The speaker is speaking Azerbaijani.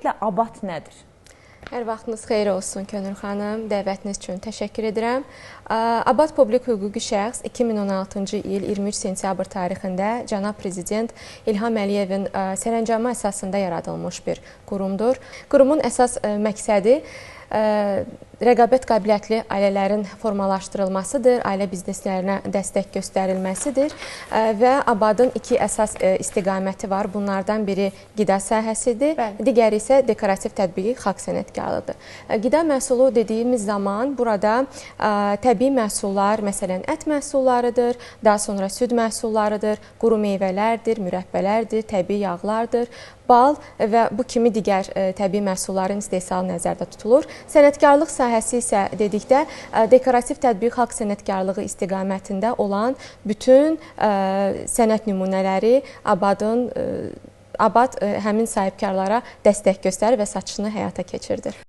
Ümumiyyətlə, Abad nədir? Hər vaxtınız xeyir olsun Könül xanım. Dəvətiniz üçün təşəkkür edirəm. Abad Publik Hüquqi Şəxs 2016-cı il 23 sentyabr tarixində Cənab Prezident İlham Əliyevin sərəncamı əsasında yaradılmış bir qurumdur. Qurumun əsas məqsədi rəqabət qabiliyyətli ailələrin formalaşdırılmasıdır, ailə bizneslərinə dəstək göstərilməsidir və Abadın iki əsas istiqaməti var. Bunlardan biri qida sahəsidir, digəri isə dekorativ tətbiqi xalq sənətkarlıdır. Qida məhsulu dediyimiz zaman burada təbii məhsullar, məsələn, ət məhsullarıdır, daha sonra süd məhsullarıdır, quru meyvələrdir, mürəbbələrdir, təbii yağlardır, bal və bu kimi digər təbii məhsulların istehsalı nəzərdə tutulur. Sənətkarlıq sahəsi isə dedikdə dekorativ tətbiq xalq sənətkarlığı istiqamətində olan bütün sənət nümunələri Abad həmin sahibkarlara dəstək göstərir və satışını həyata keçirdir.